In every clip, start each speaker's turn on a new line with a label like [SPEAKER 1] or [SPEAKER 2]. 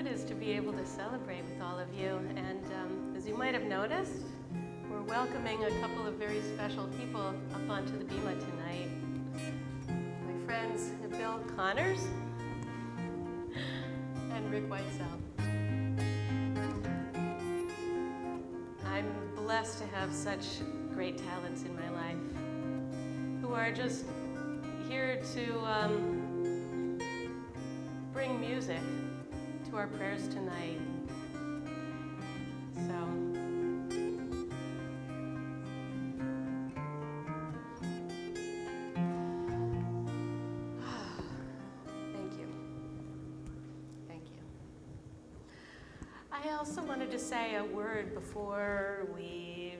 [SPEAKER 1] is to be able to celebrate with all of you. And as you might have noticed, we're welcoming a couple of very special people up onto the bima tonight. My friends Bill Connors and Rick Whitesell. I'm blessed to have such great talents in my life who are just here to bring music to our prayers tonight. So, thank you. Thank you. I also wanted to say a word before we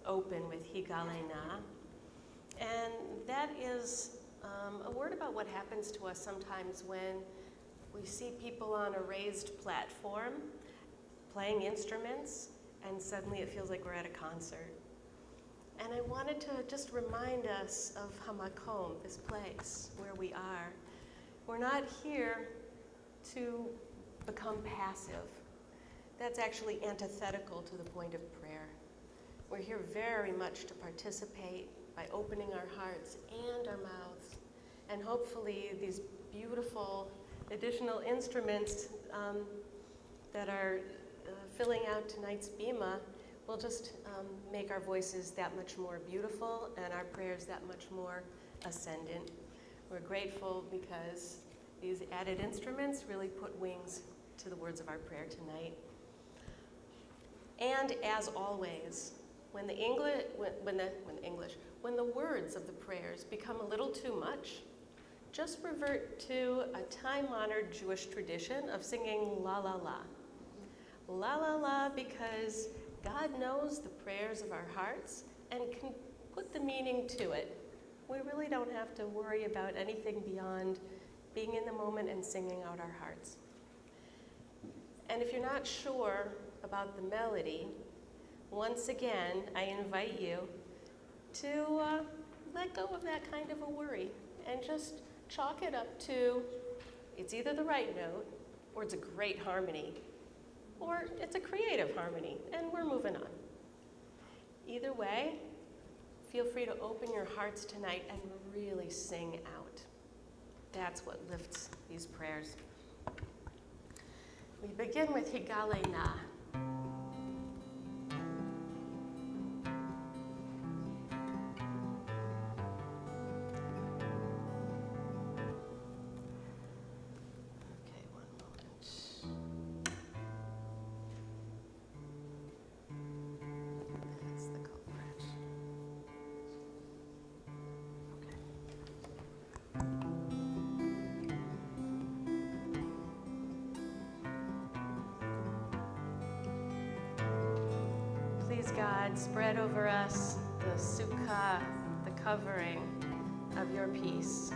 [SPEAKER 1] open with Higalena, and that is a word about what happens to us sometimes when we see people on a raised platform playing instruments, and suddenly it feels like we're at a concert. And I wanted to just remind us of Hamakom, this place where we are. We're not here to become passive. That's actually antithetical to the point of prayer. We're here very much to participate by opening our hearts and our mouths. And hopefully these beautiful additional instruments that are filling out tonight's bima will just make our voices that much more beautiful and our prayers that much more ascendant. We're grateful because these added instruments really put wings to the words of our prayer tonight. And as always, when the words of the prayers become a little too much, just revert to a time-honored Jewish tradition of singing la la la. La la la because God knows the prayers of our hearts and can put the meaning to it. We really don't have to worry about anything beyond being in the moment and singing out our hearts. And if you're not sure about the melody, once again, I invite you to let go of that kind of a worry and just chalk it up to it's either the right note, or it's a great harmony, or it's a creative harmony, and we're moving on. Either way, feel free to open your hearts tonight and really sing out. That's what lifts these prayers. We begin with Higalena. God, spread over us the sukkah, the covering of your peace.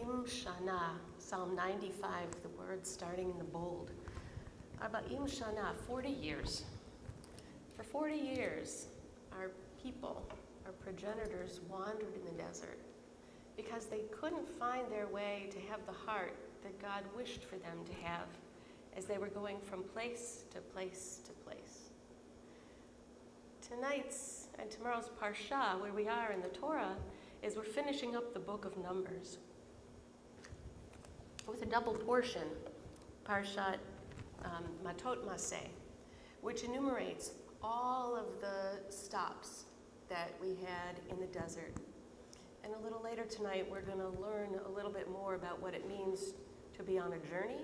[SPEAKER 1] Arba'im Shana, Psalm 95, the words starting in the bold. Arba'im Shana, 40 years. For 40 years, our people, our progenitors, wandered in the desert because they couldn't find their way to have the heart that God wished for them to have as they were going from place to place to place. Tonight's and tomorrow's Parsha, where we are in the Torah, is we're finishing up the book of Numbers with a double portion, Parshat Matot Maseh, which enumerates all of the stops that we had in the desert. And a little later tonight, we're going to learn a little bit more about what it means to be on a journey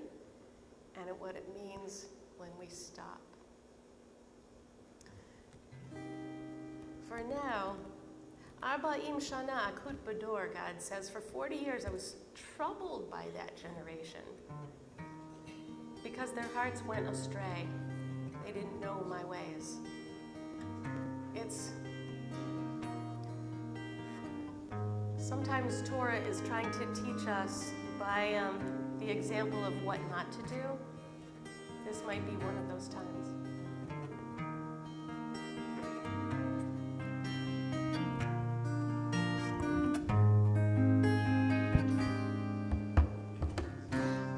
[SPEAKER 1] and what it means when we stop. For now, Arba'im Shana Akut Bador, God says, for 40 years I was troubled by that generation because their hearts went astray. They didn't know my ways. Sometimes Torah is trying to teach us by the example of what not to do. This might be one of those times.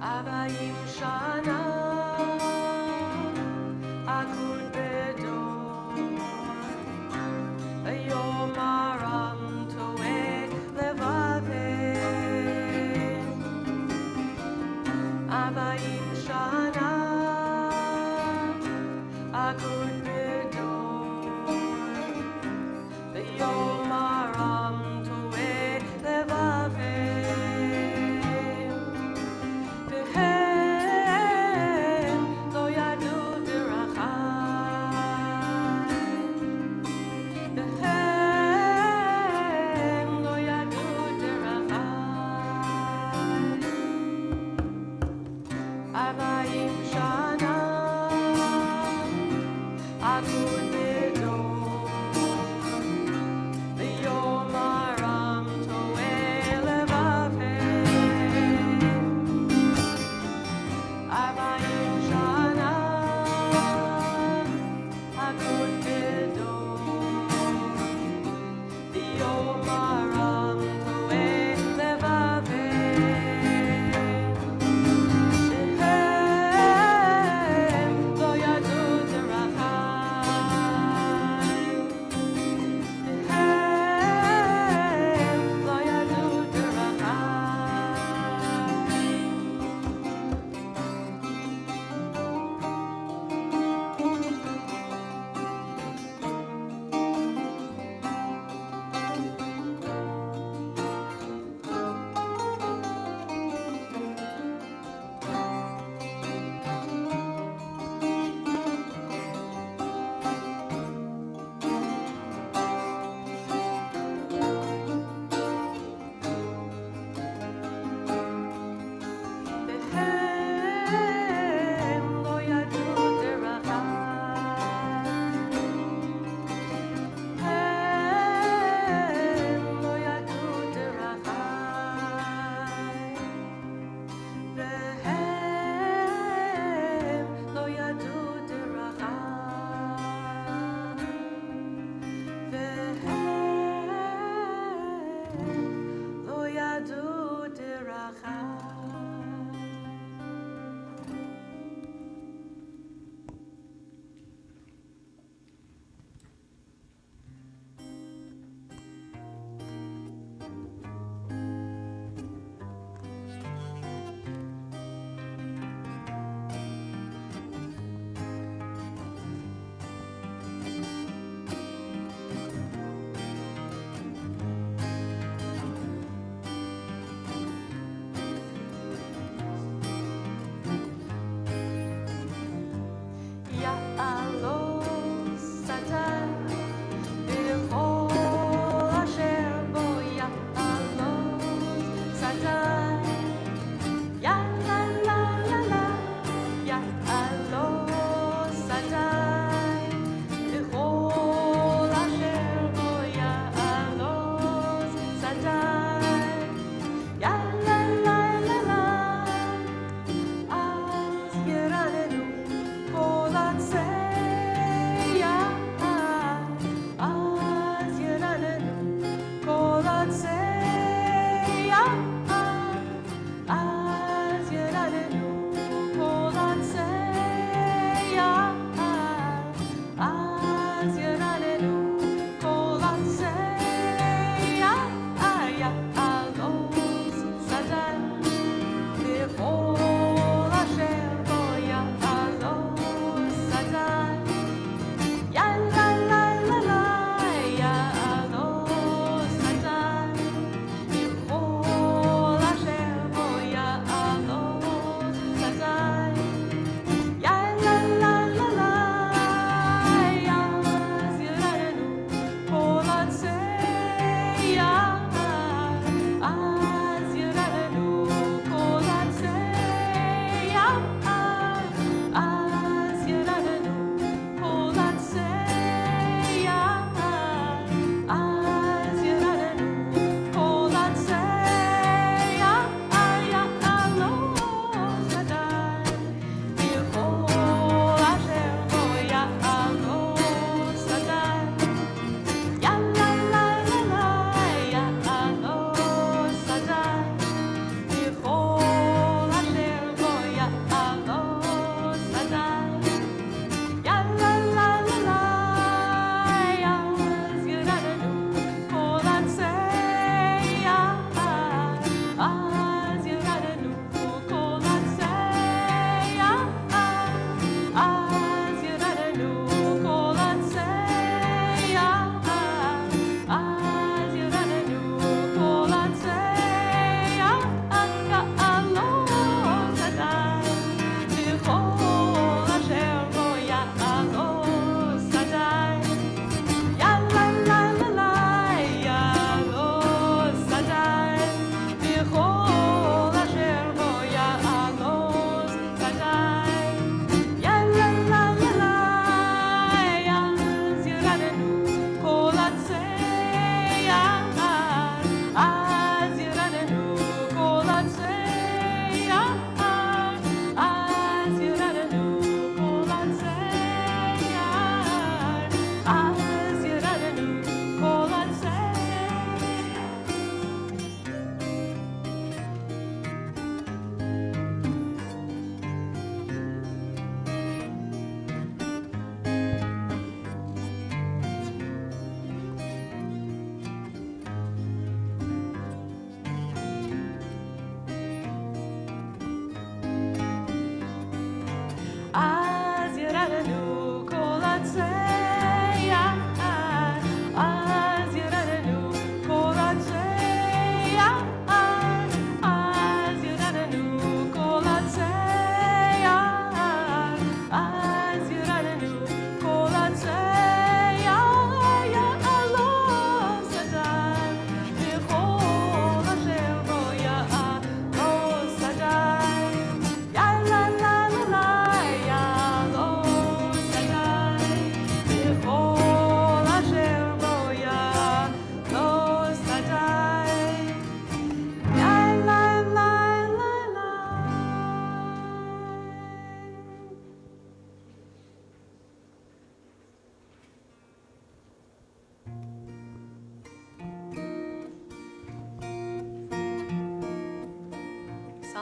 [SPEAKER 1] Arba'im Shana Akut Bedor Yom Aram Toeh Levaveh Arba'im Shana Akut Bedor Yom Aram Toeh Levaveh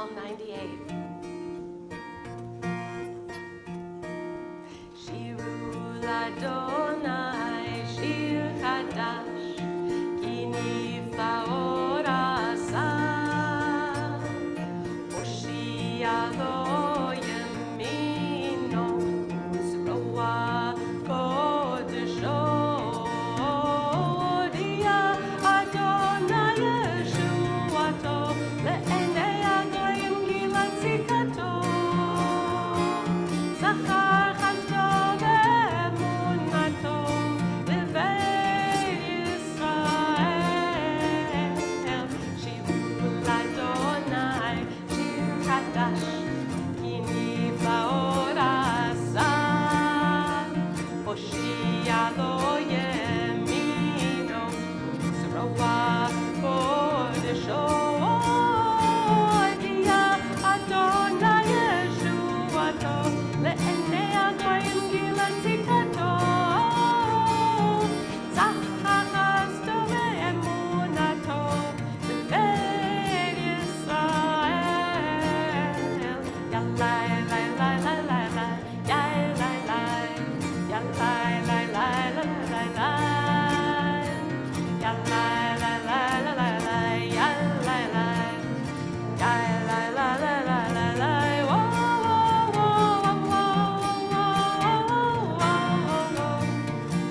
[SPEAKER 1] Psalm 98. Shiru Adonai, Shir Chadash, Ki niflaot asah, Hoshia lo yemino, Uzroa kodesho. Hodia Adonai Yeshuato, le'enei agayim gilat zikato. Zachar chasdo ve'emunato, b'beit Yisrael. Shiru Adonai, Shir Chadash, Ki niflaot asah, Hoshia lo yemino, Uzroa kodesho. Hodia Adonai Yeshuato, le'enei agayim gilat zikato. Zachar chasdo ve'emunato, b'beit Yisrael. Yalai, lai, lai, lai, lai, lai, yai, lai, lai, yalai, lai, lai, lai, lai, lai, yalai, lai, lai, lai, lai, lai, yalai, lai, yai, lai, lai, lai, lai, lai, lai, whoa, whoa, whoa, whoa, whoa, whoa,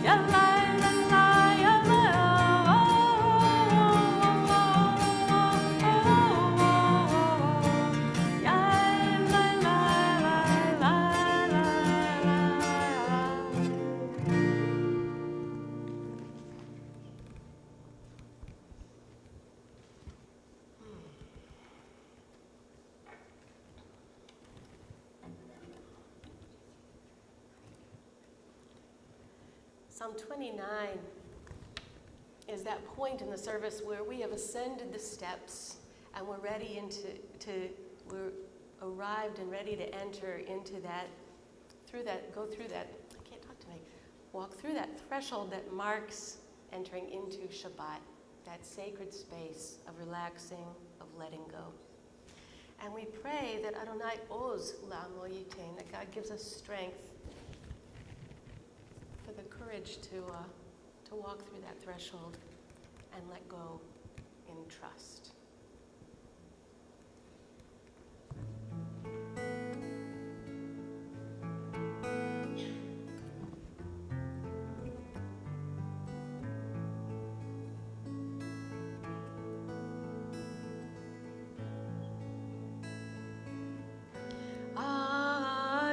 [SPEAKER 1] yalai, lai, lai, yalai, Psalm 29 is that point in the service where we have ascended the steps and we're ready we're arrived and ready to enter into that, go through that, I can't talk tonight, walk through that threshold that marks entering into Shabbat, that sacred space of relaxing, of letting go. And we pray that Adonai Oz La'amo Yitain, that God gives us strength for the courage to walk through that threshold and let go in trust.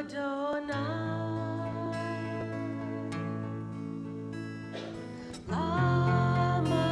[SPEAKER 1] Adonai, Lama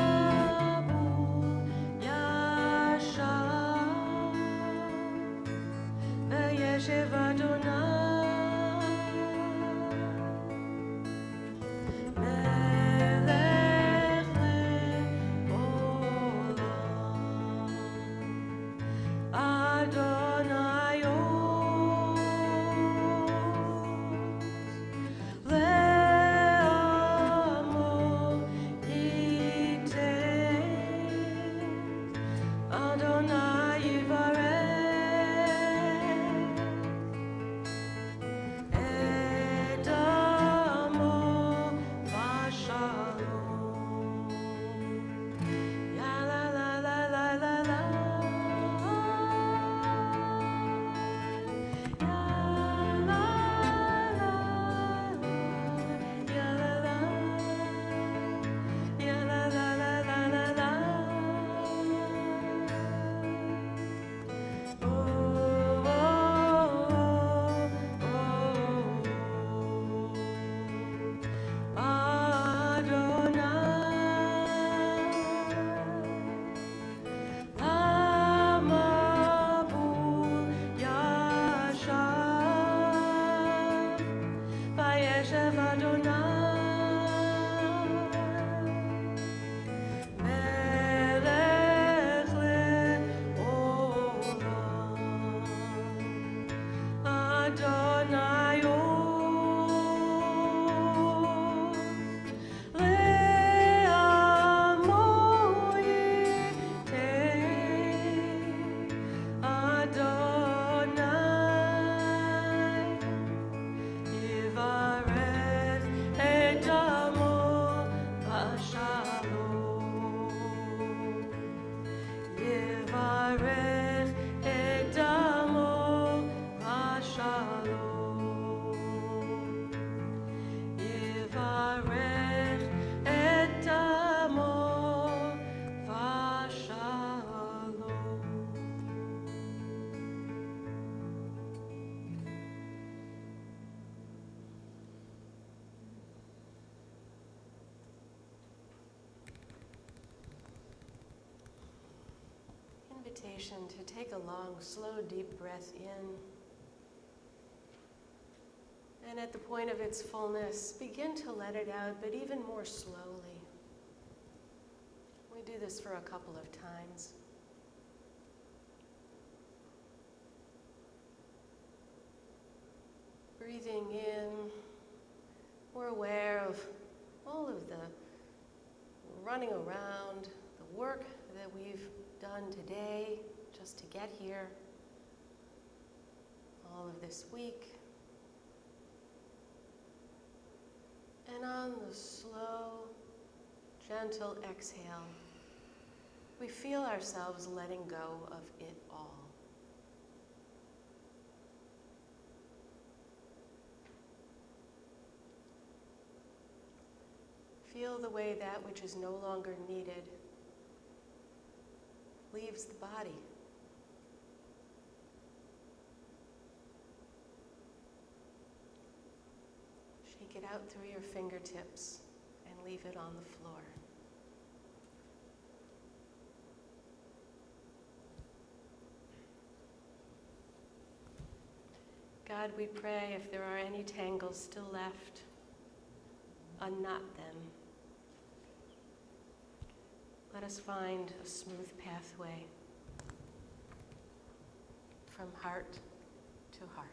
[SPEAKER 1] invitation to take a long, slow, deep breath in. And at the point of its fullness, begin to let it out, but even more slowly. We do this for a couple of times. Breathing in, we're aware of all of the running around, the work that we've done today just to get here, all of this week. And on the slow, gentle exhale, we feel ourselves letting go of it all. Feel the way that which is no longer needed leaves the body. Shake it out through your fingertips and leave it on the floor. God, we pray if there are any tangles still left, unknot them. Let us find a smooth pathway from heart to heart.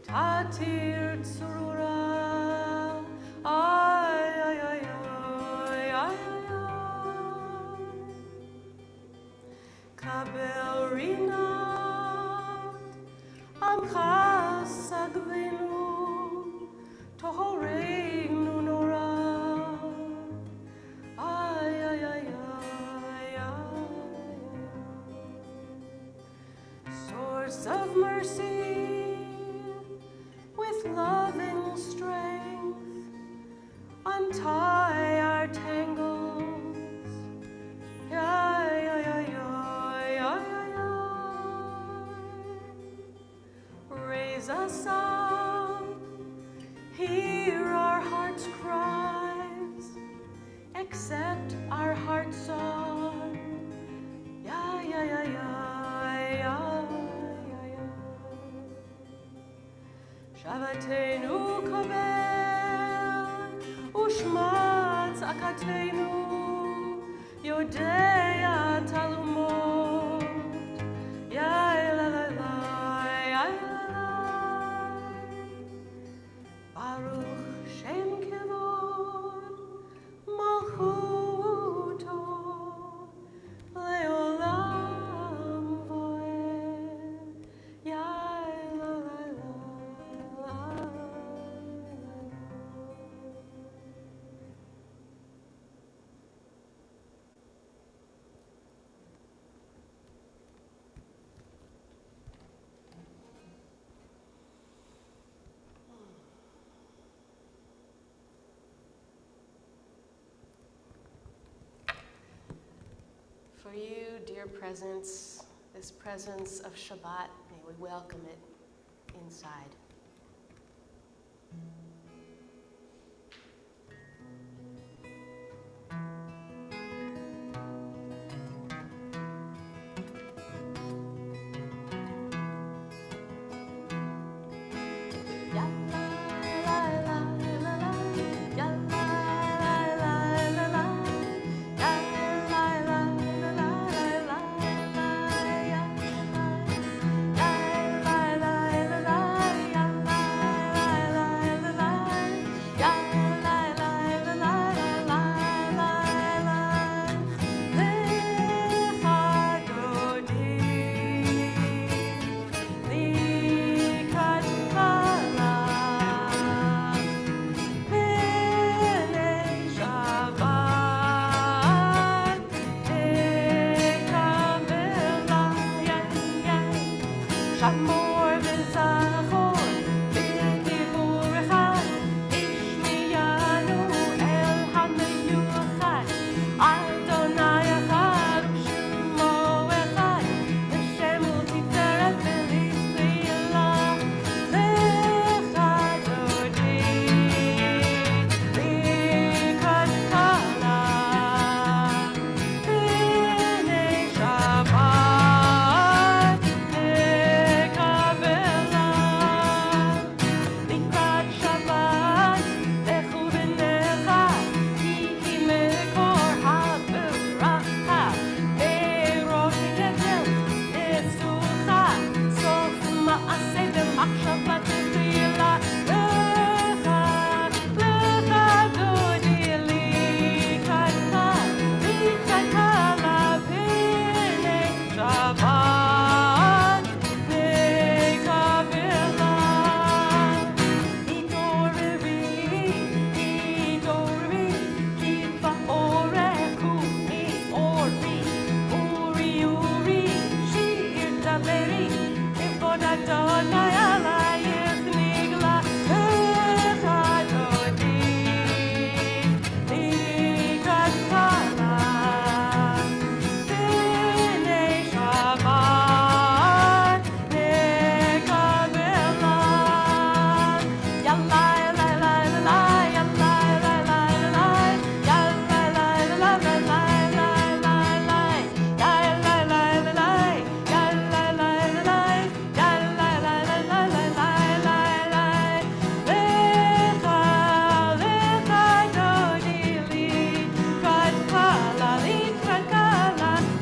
[SPEAKER 2] Tatir tzurura, ay, ay, ay, ay, ay, ay. Kabel rinat, amcha sagvenu, tohoreinu nora, ay, ay, ay, ay, ay. Source of mercy, with loving strength, untie our tangles. Ya, ya, ya, ya, ya, ya, ya. Raise us up, hear our hearts' cries, accept our heart song. Ya, ya, ya, ya, ya. Shabbatenu kabel, ushma tzakatenu, yodea talumot, ya la la la, ya la la. Baruch Shem Kevod, Malchuto, Leolam Voed, ya la la la.
[SPEAKER 1] For you, dear presence, this presence of Shabbat, may we welcome it inside.
[SPEAKER 2] Ya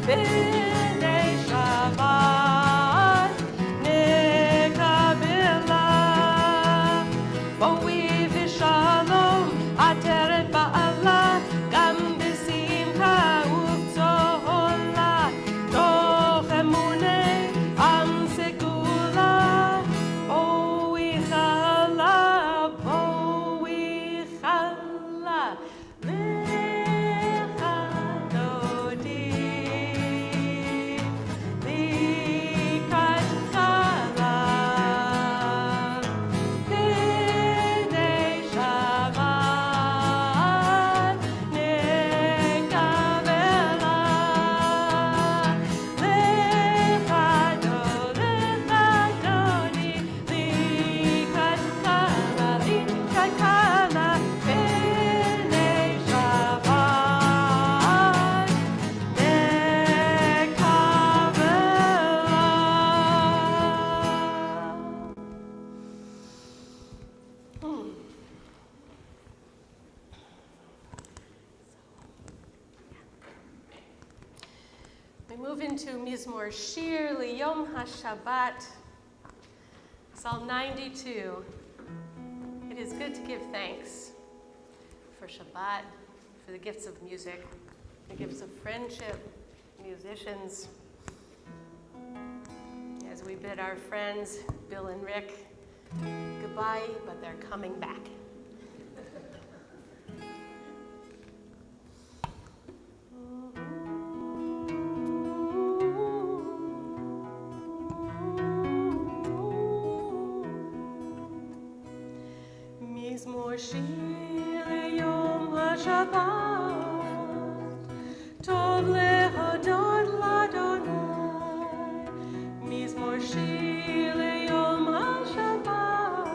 [SPEAKER 2] b'nei Shabbat nekabela. Boi v'shalom ateret ba'ala gam b'simcha u'b'tola toch emunei am segula. Boi chala lecha dodi likat chala b'nei Shabbat nekabela. Lecha dodi likat chala b'nei Shabbat nekabela.
[SPEAKER 1] We move into Mizmor Shir Liyom HaShabbat, Psalm 92. It is good to give thanks for Shabbat, for the gifts of music, the gifts of friendship, musicians. As we bid our friends, Bill and Rick, goodbye, but they're coming back.
[SPEAKER 2] Mizmor shir yom HaShabbat tov lehodot l'Adonai. Mizmor shir yom HaShabbat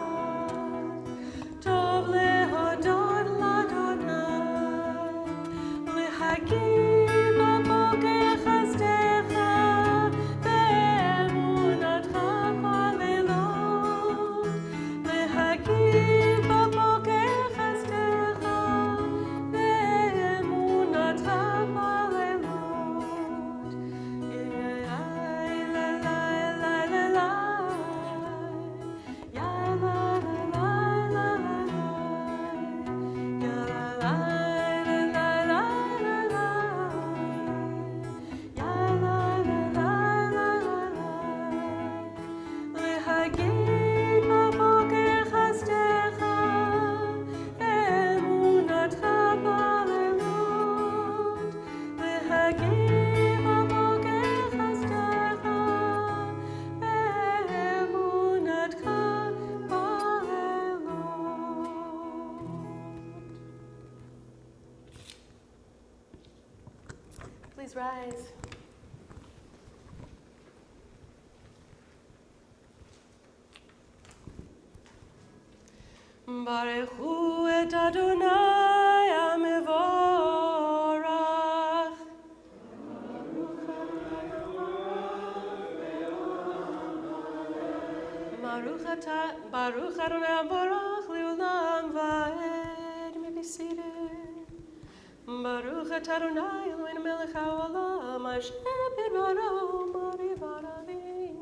[SPEAKER 2] tov lehodot l'Adonai. Lehagim b'boker chesdecha ve'emunatcha b'leilot. Lehagim b'boker chesdecha ve'emunatcha b'leilot. Yai la la la la la. Yai la la la la la la. Yai la la la la la la. Yai la la la la la la. Lehagim b'boker chesdecha ve'emunatcha b'leilot. Lehagim b'boker chesdecha ve'emunatcha b'leilot.
[SPEAKER 1] Please rise.
[SPEAKER 2] Baruchu et Adonai HaMevorach. Baruch Adonai HaMevorach le'olam va'ed. You may be seated. Baruch et Adonai Eloheinu melech haolam asher bidbaro marivat avim.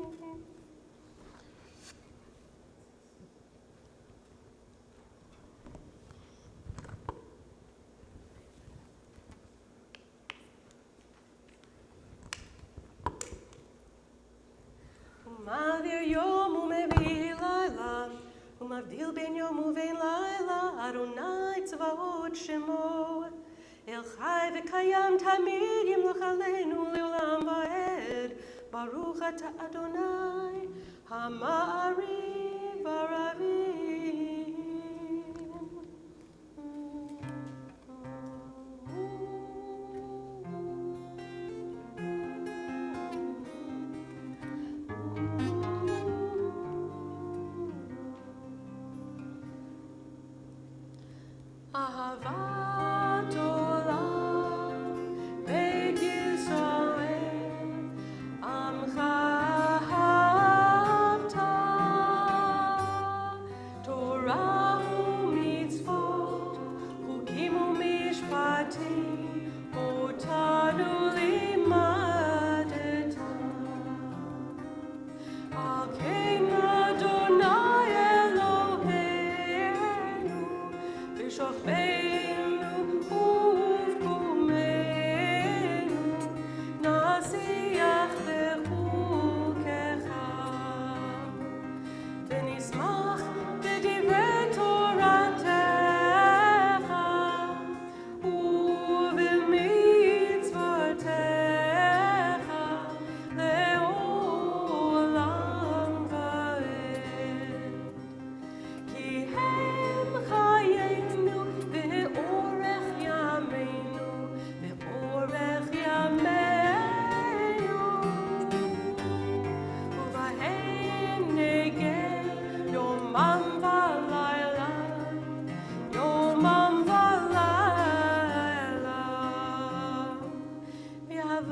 [SPEAKER 2] Umadir yom umevi laila, umavdil ben yom uvein laila, Adonai tzvaot shemo. El chai v'kayam tamid yimloch aleinu leolam va'ed. Baruch ata Adonai ha'ma'ariv v'aravim. Ahavat olam beit Yisrael amcha ahavta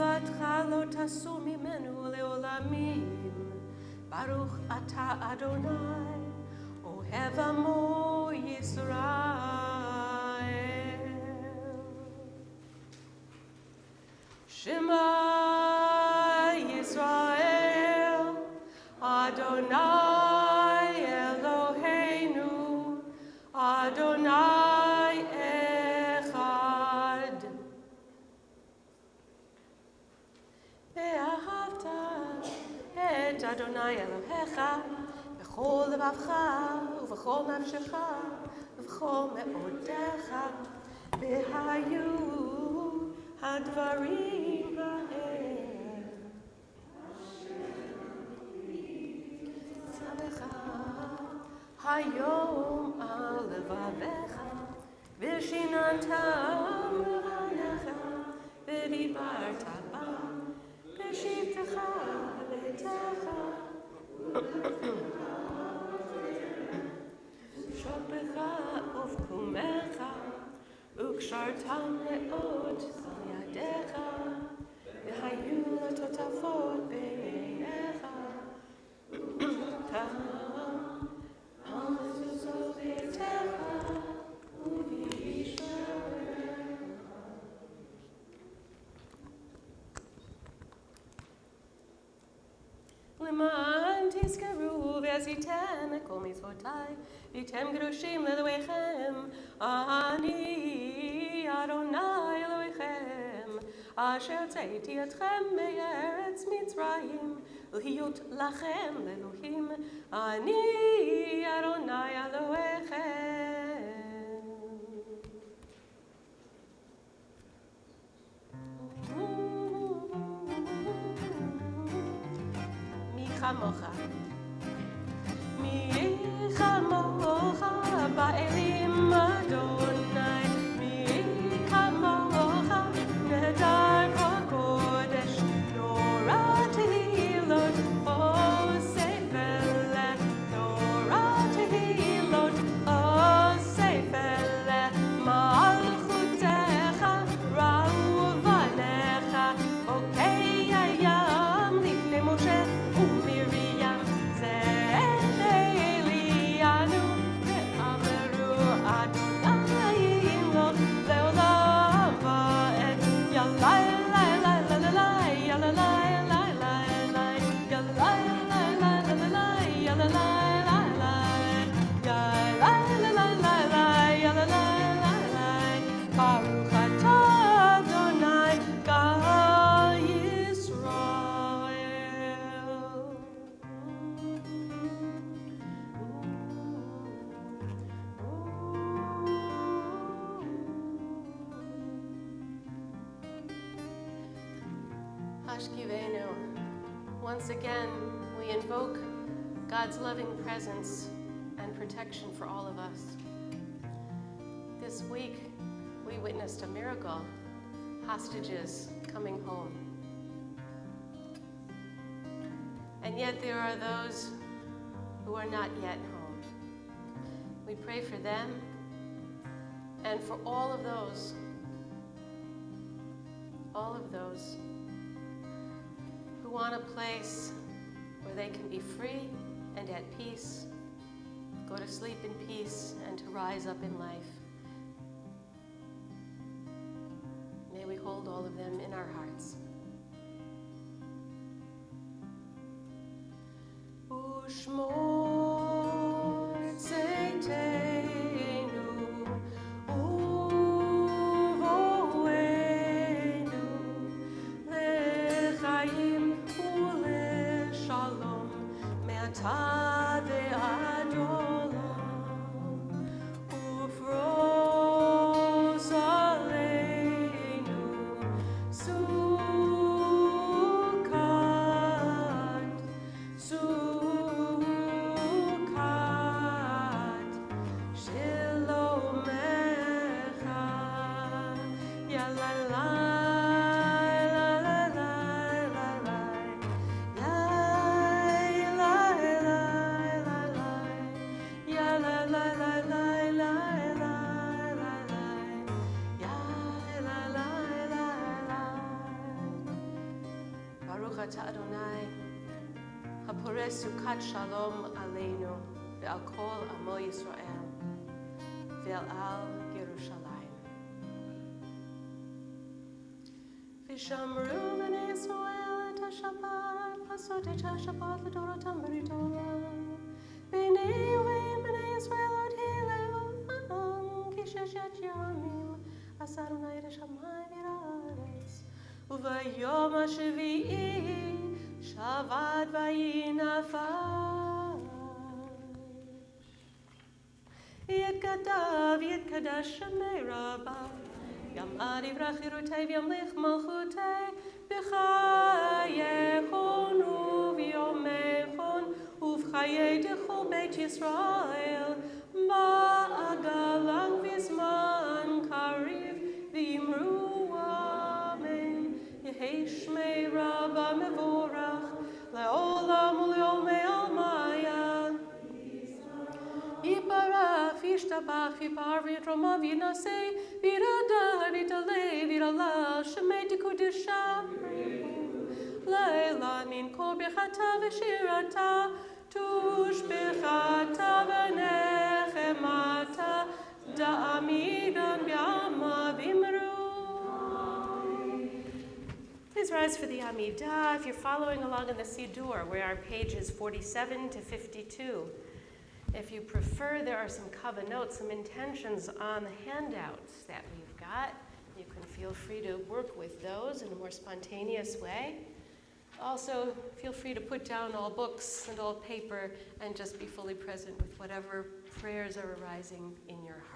[SPEAKER 2] אהבתך לא תסור ממנו לעולמים. ברוך אתה אדוני, אוהב עמו ישראל. שמע ישראל, אדוני אלוהינו, אדוני אחד. ואהבת את אדוני אלוהיך בכל לבבך ובכל נפשך ובכל מאודיך, והיו הדברים האלה. שמך היום על לבביך ושיננתם לבניך ודיברת בם בשבתך ביתך. שוכבך ובקומך וקשרתם מאוד על ידיך, והיו לטוטפות בעיניך. על מזוזות ביתך ובישעריך. למען תזכרו ועשיתם את כל מצוותיי, והייתם קדושים לאלוהיכם. אני אדוני אלוהיכם, אשר הוצאתי אתכם מארץ מצרים, להיות לכם לאלוהים. אני אדוני אלוהיכם. כמוך, מי כמוך באלים אדוני, מי כמוך נהדר בקודש, נורא תהילות עושה פלא, נורא תהילות עושה פלא. מלכותך ראו בניך, חוקי הים לפני משה ומרים, זה אלינו ואמרו אדוני ימלוך לעולם ועד. ילאי לי לי לי לי ילאי לי לי לי ילאי לי לי לי לי ילאי לי לי ברוך אתה אדוני גאל ישראל. Hashkivenu. Once again, we invoke God's loving presence and protection for all of us. This week, we witnessed a miracle, hostages coming home. And yet there are those who are not yet home. We pray for them and for all of those who want a place where they can be free and at peace, go to sleep in peace, and to rise up in life. May we hold all of them in our hearts. Ushmor tzeiteinu uvoenu lechayim uleshalom me'ata ve'ad olam ufroz aleinu sukat shilomecha ya la la la la la la la la la la
[SPEAKER 1] Baruch Ata Adonai, Haporeh Sukkot Shalom Aleinu, Ve'al Kol Amo Yisrael, Ve'al Yerushalayim. V'shamru b'nei Yisrael et HaShabbat, Lasot et HaShabbat l'Dorotam b'Ritorah, B'nei uvein b'nei Yisrael od hileu, Ki sheshet yamim, Asa Adonai et Hashamayim v'Haaretz, Uvayom HaShevi'i, Shabbat vayinafal. Yitgadav yitkadash shemei Rabbah, Yamad yivrach chirutei v'yamlich malchutei, B'chayechon uv'yomechon, uv'chayei dechol Beit Yisrael, Ba'agalang v'zman kariv, v'yimru amen, Yehei shmei Rabbah mevorach, le'olam u'le'omei almaya. Yiparach, v'yishtabach, v'yipar, v'yitromav, v'yinasei, v'yiradar, v'yitalei, v'yiralal, shemei tikudisha, leila min kol birchata v'shirata, tushbechata v'nechemata, da'amidan b'yama v'imru. Please rise for the Amidah if you're following along in the Siddur, where our pages 47 to 52. If you prefer, there are some kava notes, some intentions on the handouts that we've got. You can feel free to work with those in a more spontaneous way. Also, feel free to put down all books and all paper and just be fully present with whatever prayers are arising in your heart.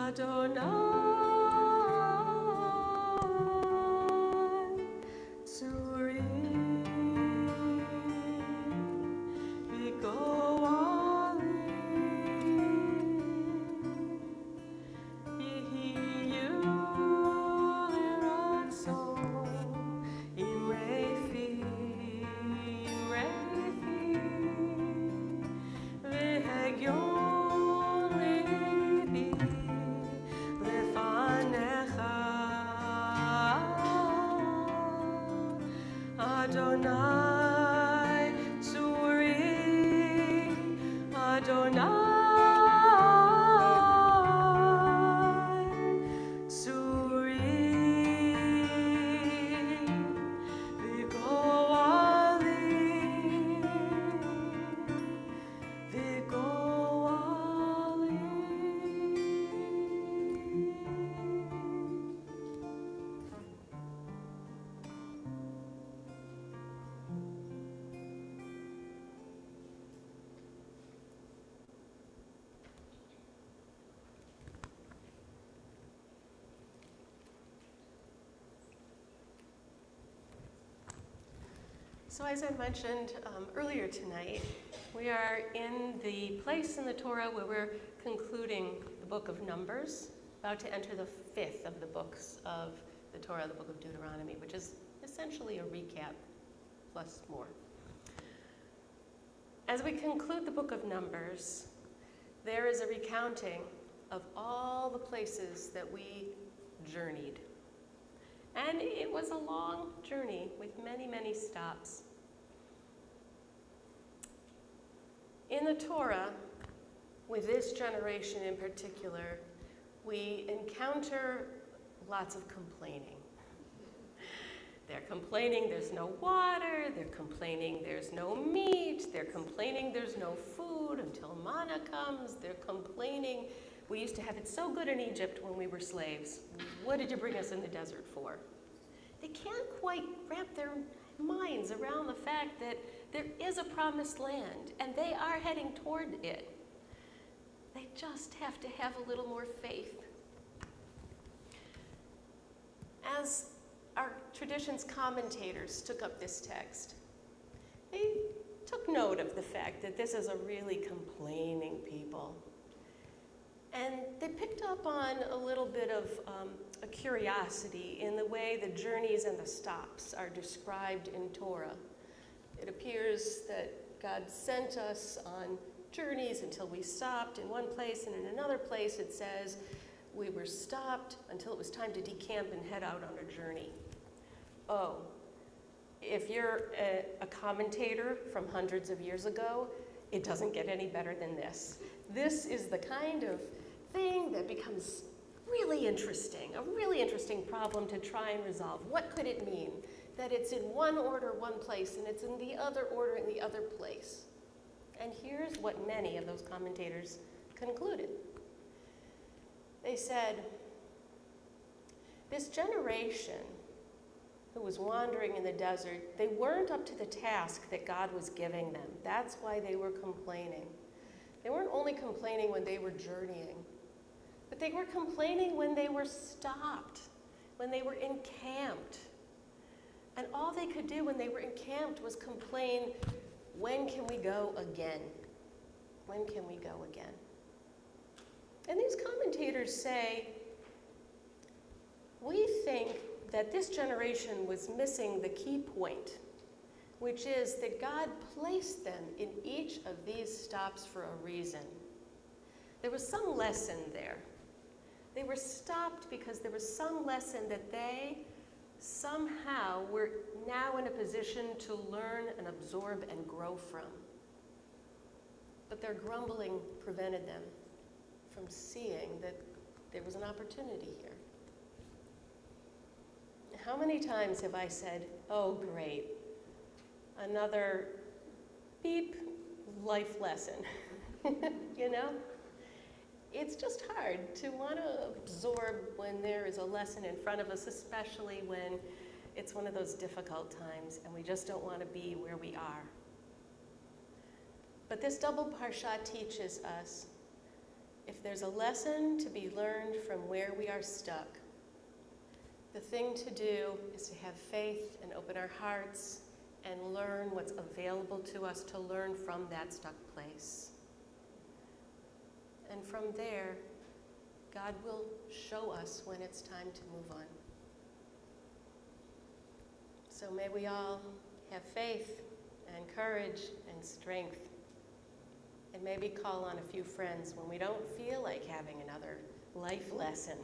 [SPEAKER 1] Adonai.
[SPEAKER 2] Adonai, Tsuri, Adonai, Tsuri, Vigoali, Vigoali.
[SPEAKER 1] So as I mentioned earlier tonight, we are in the place in the Torah where we're concluding the book of Numbers, about to enter the fifth of the books of the Torah, the book of Deuteronomy, which is essentially a recap plus more. As we conclude the book of Numbers, there is a recounting of all the places that we journeyed. And it was a long journey with many, many stops. In the Torah, with this generation in particular, we encounter lots of complaining. They're complaining there's no water, they're complaining there's no meat, they're complaining there's no food until manna comes, they're complaining we used to have it so good in Egypt when we were slaves. What did you bring us in the desert for? They can't quite wrap their minds around the fact that there is a promised land and they are heading toward it. They just have to have a little more faith. As our tradition's commentators took up this text, they took note of the fact that this is a really complaining people. And they picked up on a little bit of a curiosity in the way the journeys and the stops are described in Torah. It appears that God sent us on journeys until we stopped in one place, and in another place it says we were stopped until it was time to decamp and head out on a journey. Oh, if you're a commentator from hundreds of years ago, it doesn't get any better than this. This is the kind of thing that becomes really interesting, a really interesting problem to try and resolve. What could it mean that it's in one order, one place, and it's in the other order in the other place? And here's what many of those commentators concluded. They said, this generation who was wandering in the desert, they weren't up to the task that God was giving them. That's why they were complaining. They weren't only complaining when they were journeying, but they were complaining when they were stopped, when they were encamped. And all they could do when they were encamped was complain, when can we go again? When can we go again? And these commentators say, we think that this generation was missing the key point, which is that God placed them in each of these stops for a reason. There was some lesson there. They were stopped because there was some lesson that they somehow were now in a position to learn and absorb and grow from. But their grumbling prevented them from seeing that there was an opportunity here. How many times have I said, oh great, another beep life lesson, you know? It's just hard to want to absorb when there is a lesson in front of us, especially when it's one of those difficult times and we just don't want to be where we are. But this double parsha teaches us, if there's a lesson to be learned from where we are stuck, the thing to do is to have faith and open our hearts and learn what's available to us to learn from that stuck place. And from there, God will show us when it's time to move on. So may we all have faith and courage and strength, and maybe call on a few friends when we don't feel like having another life lesson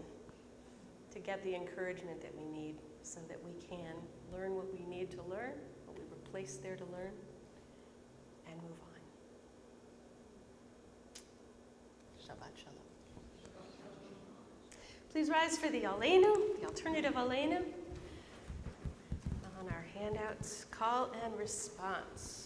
[SPEAKER 1] to get the encouragement that we need so that we can learn what we need to learn, what we were placed there to learn, and move on. Shabbat Shalom. Please rise for the Aleinu, the alternative Aleinu. On our handouts, call and response.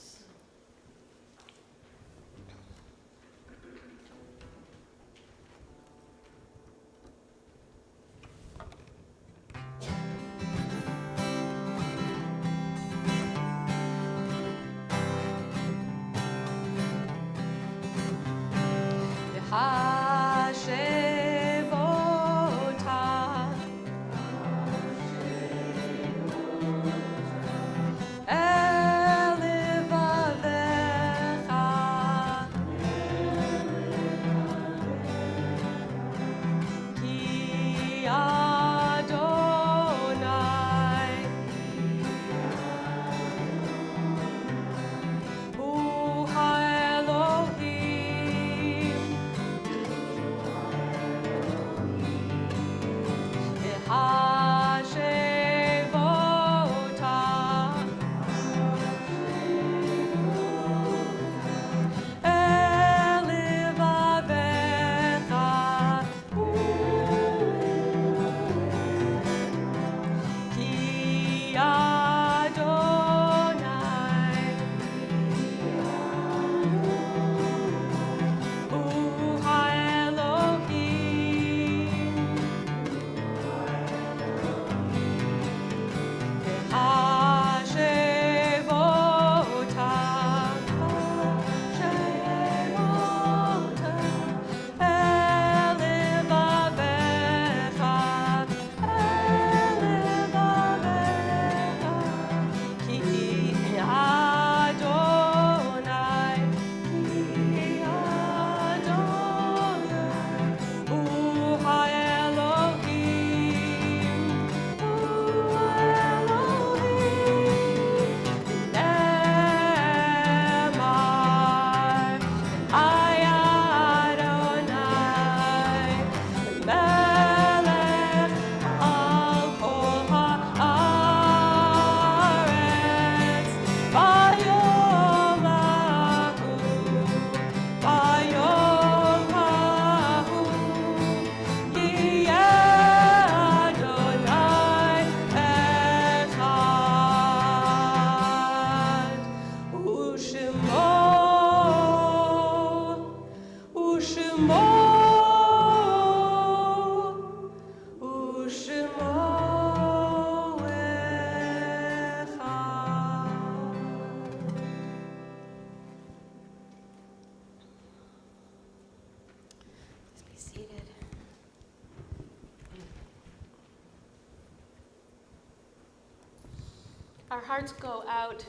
[SPEAKER 1] Our hearts go out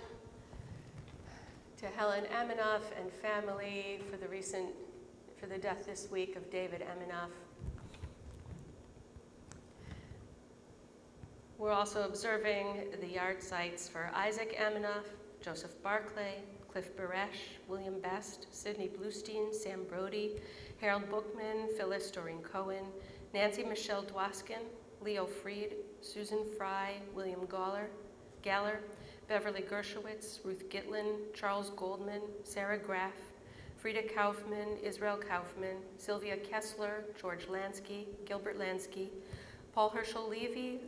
[SPEAKER 1] to Helen Aminoff and family for the death this week of David Aminoff. We're also observing the yard sites for Isaac Aminoff, Joseph Barclay, Cliff Baresh, William Best, Sidney Bluestein, Sam Brody, Harold Bookman, Phyllis Doreen Cohen, Nancy Michelle Dwoskin, Leo Freed, Susan Fry, William Galler, Beverly Gershowitz, Ruth Gitlin, Charles Goldman, Sarah Graff, Frida Kaufman, Israel Kaufman, Sylvia Kessler, George Lansky, Gilbert Lansky, Paul Herschel Levy,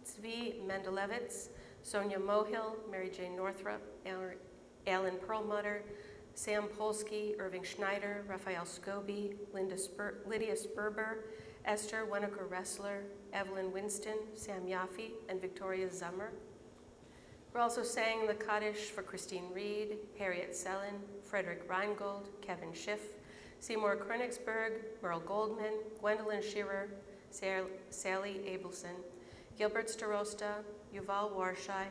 [SPEAKER 1] Zvi Mendelevitz, Sonia Mohill, Mary Jane Northrup, Alan Perlmutter, Sam Polsky, Irving Schneider, Raphael Scobie, Lydia Sperber, Esther Winokur Ressler, Evelyn Winston, Sam Yaffe, and Victoria Zummer. We're also saying the Kaddish for Christine Reed, Harriet Sellen, Frederick Reingold, Kevin Schiff, Seymour Königsberg, Merle Goldman, Gwendolyn Shearer, Sally Abelson, Gilbert Starosta, Yuval Warshai,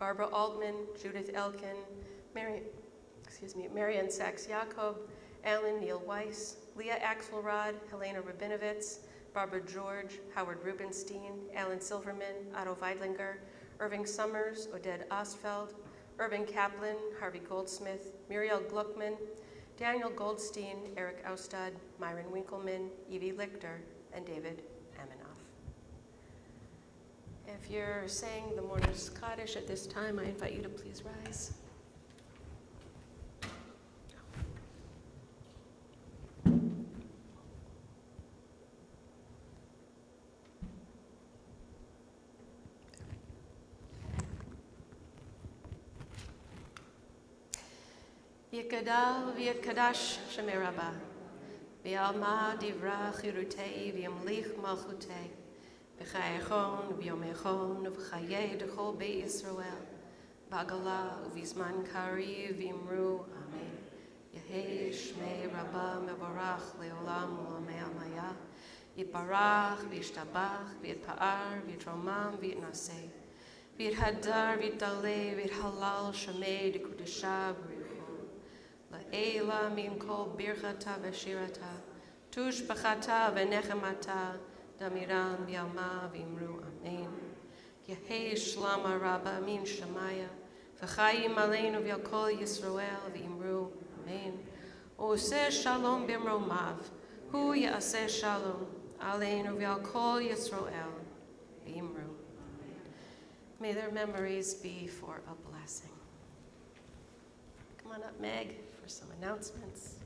[SPEAKER 1] Barbara Altman, Judith Elkin, Marian Sachs-Jacob, Alan Neil Weiss, Leah Axelrod, Helena Rabinovitz, Barbara George, Howard Rubenstein, Alan Silverman, Otto Weidlinger, Irving Summers, Oded Osfeld, Irving Kaplan, Harvey Goldsmith, Muriel Gluckman, Daniel Goldstein, Eric Austad, Myron Winkleman, Evie Lichter, and David Aminoff. If you're saying the Mourner's Kaddish at this time, I invite you to please rise. Yikadal v'yikadash shemei Rabbah, v'yalma divra chirutei v'yamlich malchutei, v'chayechon v'yomechon v'chayei d'chol Beit Yisrael, b'agala u'vizman kari v'imru, Amen. Yehei shmei Rabbah mevorach le'olam u'lamei amaya, yiparach v'yishtabach v'yitpa'ar v'yitromam v'yitnaseh, v'yithadar v'yitdaleh v'yithalal shemei d'kudesha v'richon. La'ela min kol birchata v'shirata, tushbachata v'nechemata, damiram v'yalma v'imru, Amen. Yehei shlama rabba min shemaya, v'chayim aleinu v'yal kol Yisrael v'imru, Amen. Oseh shalom b'mromav, hu ya'aseh shalom, aleinu v'yal kol Yisrael v'imru. May their memories be for a blessing. Come on up, Meg, for some announcements.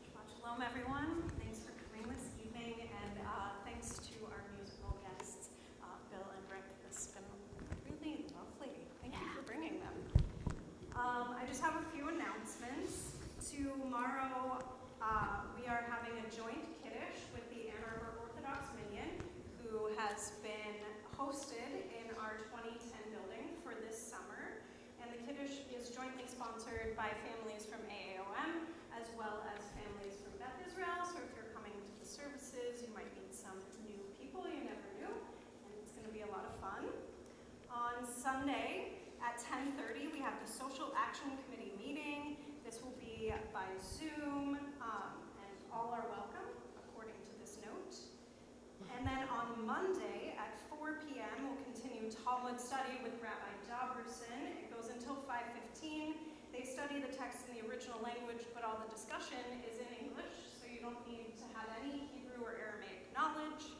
[SPEAKER 3] Shabbat shalom, everyone. Thanks for coming this evening, and thanks to our musical guests, Bill and Rick. It's been really lovely. Thank you for bringing them. I just have a few announcements. Tomorrow, we are having a joint kiddush with the Ann Arbor Orthodox Minyan, who has been hosted in our 2010 building for this summer. And the kiddush is jointly sponsored by families from AAOM as well as families from Beth Israel. So if you're coming to the services, you might meet some new people you never knew, and it's going to be a lot of fun. On Sunday at 10:30, we have the Social Action Committee meeting. This will be by Zoom, and all are welcome according to this note. And then on Monday at 4 p.m., we'll continue Talmud study with Rabbi Dobberson. It goes until 5:15. They study the text in the original language, but all the discussion is in English, so you don't need to have any Hebrew or Aramaic knowledge.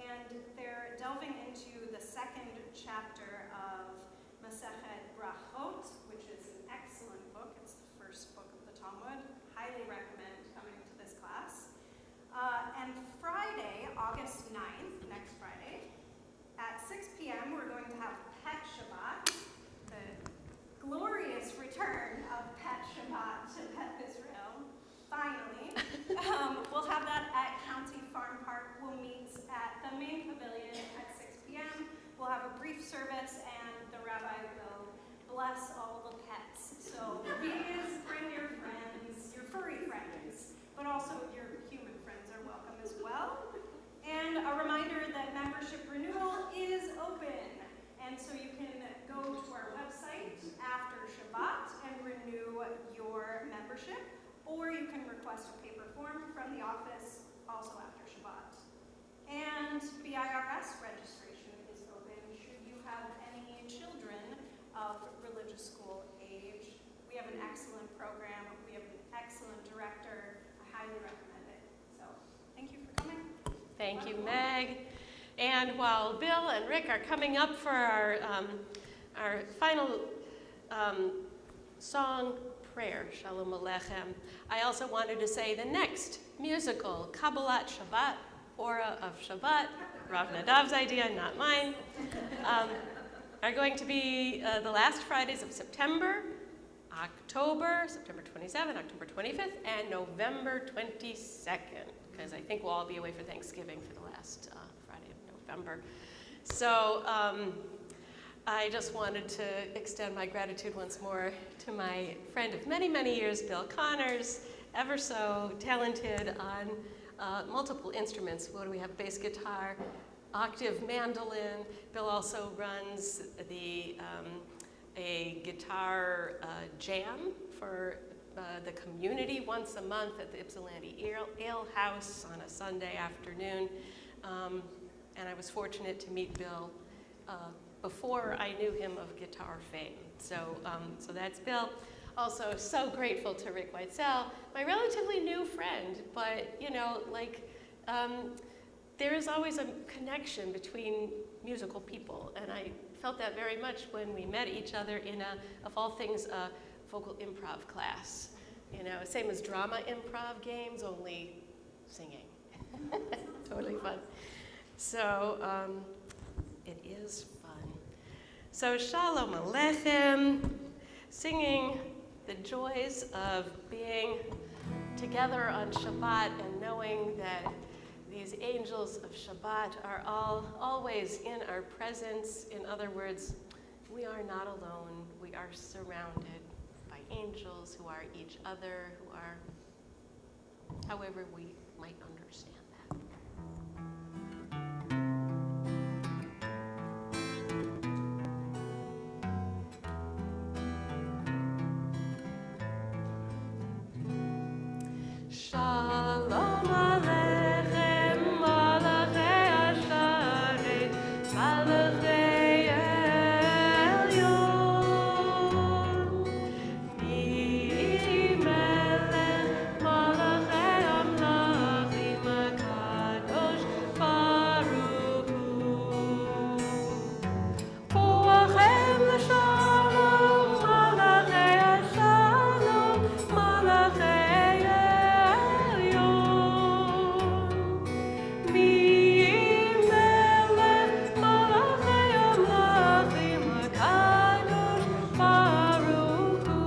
[SPEAKER 3] And they're delving into the second chapter of Masechet Brachot, which is an excellent book. It's the first book of the Talmud. Highly recommend coming to this class. And Friday, August 9th, next Friday, at 6 p.m., we're going to have Pet Shabbat, the glorious return of Pet Shabbat to Beth Israel, finally. We'll have that at County Farm Park. We'll meet at the main pavilion at 6 p.m. We'll have a brief service, and the rabbi will bless all the pets. So please bring your friends, your furry friends, but also your human friends are welcome as well. And a reminder that membership renewal is open. And so you can go to our website after Shabbat and renew your membership, or you can request a paper form from the office also after Shabbat. And BIRS registration is open should you have any children of religious school age. We have an excellent program. We have an excellent director. I highly recommend it. So thank you for coming.
[SPEAKER 1] Thank you, Meg. And while Bill and Rick are coming up for our final song, prayer, Shalom Aleichem, I also wanted to say the next musical, Kabbalat Shabbat, Aura of Shabbat, Rav Nadav's idea, not mine, are going to be the last Fridays of September, September 27th, October 25th, and November 22nd, because I think we'll all be away for Thanksgiving for the last Friday of November. So I just wanted to extend my gratitude once more to my friend of many, many years, Bill Connors, ever so talented on multiple instruments. What do we have? Bass guitar, octave mandolin. Bill also runs a guitar jam for the community once a month at the Ypsilanti Ale House on a Sunday afternoon. And I was fortunate to meet Bill before I knew him of guitar fame. So that's Bill. Also, so grateful to Rick Weitzel, my relatively new friend, but there is always a connection between musical people, and I felt that very much when we met each other in of all things, a vocal improv class. You know, same as drama improv games, only singing. Totally fun. So it is fun. So Shalom Aleichem, singing the joys of being together on Shabbat and knowing that these angels of Shabbat are always in our presence. In other words, we are not alone. We are surrounded by angels who are each other, who are however we might understand that. Shalom Aleichem, Malachei Hasharet, Malachei Elyon. Mi melech Malachei Amlachim, HaKadosh Baruch Hu. Boachem l'shalom, Malachei Hashalom, Malachei Elyon. Mi melech Malachei Amlachim, HaKadosh Baruch Hu.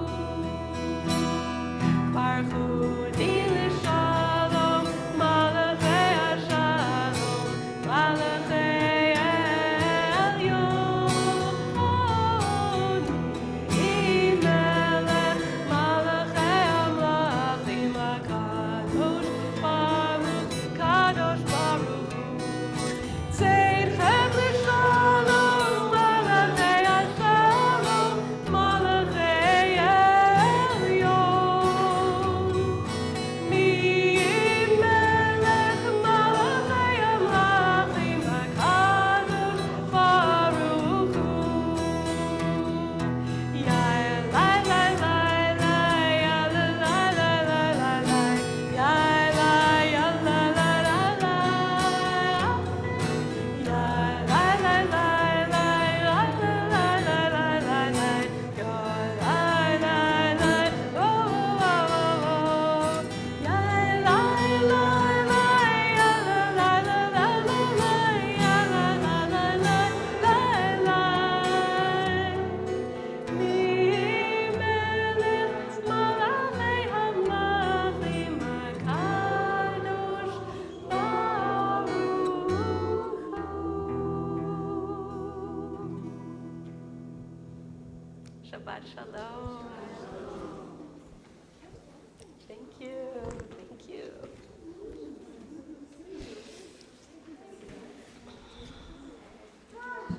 [SPEAKER 1] Baruch Hu Di l'shalom, Malachei Hashalom, Malachei Elyon. Mi melech Malachei Amlachim, HaKadosh Baruch, Kadosh Baruch Hu. Tzedchem l'shalom, Malachei Hashalom, Malachei Elyon. Mi melech Malachei Amlachim, HaKadosh Baruch Hu. Yai lai lai lai lai, ya la la la la la la, yai lai ya la la la la. Yai lai lai lai lai, la la la la la la la, yai lai lai lai, oh oh oh oh. Yai lai lai lai, ya la la la la la la, ya la la la la la la. Mi melech Malachei Amlachim, HaKadosh Baruch Hu. Shabbat Shalom. Thank you.